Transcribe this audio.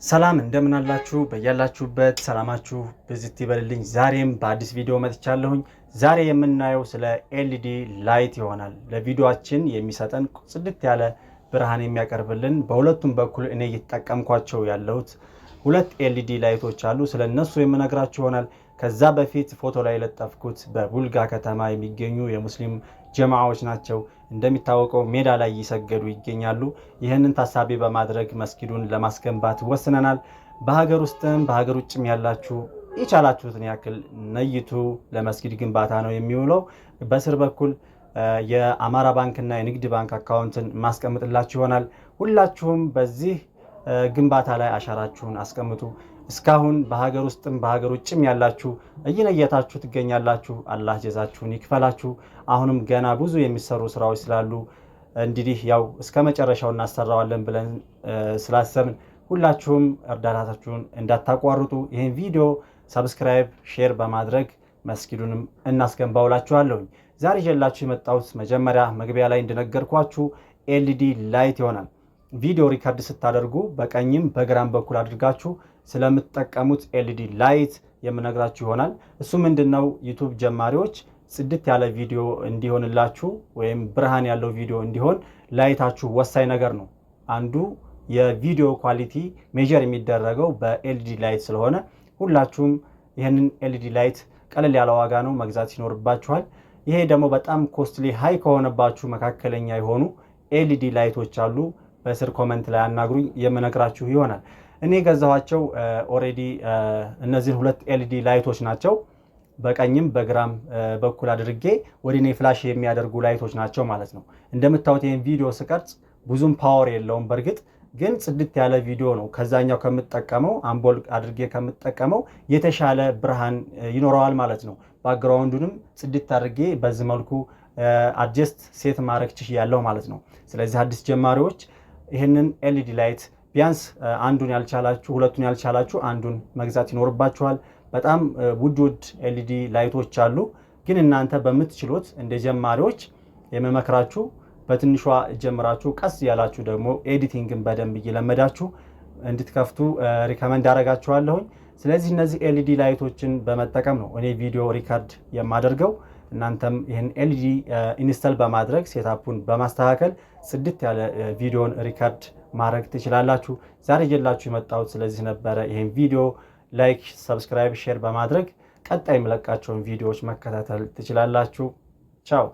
ሰላም እንደምን አላችሁ? በያላችሁበት ሰላማችሁ ብዝት ይበልልኝ። ዛሬም በአዲስ ቪዲዮ መጥቻለሁኝ። ዛሬ የምናየው ስለ ኤልኢዲ ላይት ይሆናል። ለቪዲዮአችን የሚሰጠን ጽድት ያለ ብርሃን የሚያቀርብልን በሁለቱም በኩል እኔ እየተጠቀምኳቸው ያለሁት ሁለት ኤልኢዲ ላይቶች አሉ። ስለ እነሱ የምነግራችሁ ይሆናል። ከዛ በፊት ፎቶ ላይ የለጠፍኩት በቡልጋ ከተማ የሚገኙ የሙስሊም ጀማዓዎች ናቸው። እንደሚታወቀው ሜዳ ላይ እየሰገዱ ይገኛሉ። ይህንን ታሳቢ በማድረግ መስጊዱን ለማስገንባት ወስነናል። በሀገር ውስጥም በሀገር ውጭም ያላችሁ የቻላችሁትን ያክል ነይቱ። ለመስጊድ ግንባታ ነው የሚውለው። በስር በኩል የአማራ ባንክና የንግድ ባንክ አካውንትን ማስቀምጥላችሁ ይሆናል። ሁላችሁም በዚህ ግንባታ ላይ አሻራችሁን አስቀምጡ። እስካሁን በሀገር ውስጥም በሀገር ውጭም ያላችሁ እየነየታችሁ ትገኛላችሁ። አላህ ጀዛችሁን ይክፈላችሁ። አሁንም ገና ብዙ የሚሰሩ ስራዎች ስላሉ እንግዲህ ያው እስከ መጨረሻው እናሰራዋለን ብለን ስላሰብን ሁላችሁም እርዳታችሁን እንዳታቋርጡ። ይህን ቪዲዮ ሰብስክራይብ፣ ሼር በማድረግ መስጊዱንም እናስገንባውላችኋለሁ። ዛሬ ይዤላችሁ የመጣሁት መጀመሪያ መግቢያ ላይ እንደነገርኳችሁ ኤልኢዲ ላይት ይሆናል። ቪዲዮ ሪከርድ ስታደርጉ በቀኝም በግራም በኩል አድርጋችሁ ስለምትጠቀሙት ኤልኢዲ ላይት የምነግራችሁ ይሆናል። እሱ ምንድነው? ዩቲዩብ ጀማሪዎች ጽድት ያለ ቪዲዮ እንዲሆንላችሁ ወይም ብርሃን ያለው ቪዲዮ እንዲሆን ላይታችሁ ወሳኝ ነገር ነው። አንዱ የቪዲዮ ኳሊቲ ሜጀር የሚደረገው በኤልኢዲ ላይት ስለሆነ ሁላችሁም ይህንን ኤልኢዲ ላይት ቀለል ያለ ዋጋ ነው መግዛት ይኖርባችኋል። ይሄ ደግሞ በጣም ኮስትሊ ሃይ ከሆነባችሁ መካከለኛ የሆኑ ኤልኢዲ ላይቶች አሉ። በስር ኮመንት ላይ አናግሩኝ፣ የምነግራችሁ ይሆናል። እኔ ገዛኋቸው ኦሬዲ እነዚህ ሁለት ኤልኢዲ ላይቶች ናቸው። በቀኝም በግራም በኩል አድርጌ ወደ እኔ ፍላሽ የሚያደርጉ ላይቶች ናቸው ማለት ነው። እንደምታዩት ይህን ቪዲዮ ስቀርጽ ብዙም ፓወር የለውም። በእርግጥ ግን ጽድት ያለ ቪዲዮ ነው። ከዛኛው ከምጠቀመው አምቦል አድርጌ ከምጠቀመው የተሻለ ብርሃን ይኖረዋል ማለት ነው። ባክግራውንዱንም ጽድት አድርጌ በዚህ መልኩ አድጀስት ሴት ማድረግ ችያለሁ ማለት ነው። ስለዚህ አዲስ ጀማሪዎች ይህንን ኤልኢዲ ላይት ቢያንስ አንዱን ያልቻላችሁ ሁለቱን ያልቻላችሁ አንዱን መግዛት ይኖርባችኋል። በጣም ውድ ኤልኢዲ ላይቶች አሉ። ግን እናንተ በምትችሉት እንደ ጀማሪዎች የመመክራችሁ በትንሿ ጀምራችሁ ቀስ ያላችሁ ደግሞ ኤዲቲንግን በደንብ እየለመዳችሁ እንድትከፍቱ ሪከመንድ አደርጋችኋለሁኝ። ስለዚህ እነዚህ ኤልኢዲ ላይቶችን በመጠቀም ነው እኔ ቪዲዮ ሪከርድ የማደርገው። እናንተም ይህን ኤልኢዲ ኢንስታል በማድረግ ሴታፑን በማስተካከል ጽድት ያለ ቪዲዮን ሪከርድ ማድረግ ትችላላችሁ። ዛሬ ይዤላችሁ የመጣሁት ስለዚህ ነበረ። ይህን ቪዲዮ ላይክ፣ ሰብስክራይብ፣ ሼር በማድረግ ቀጣይ የምለቃቸውን ቪዲዮዎች መከታተል ትችላላችሁ። ቻው።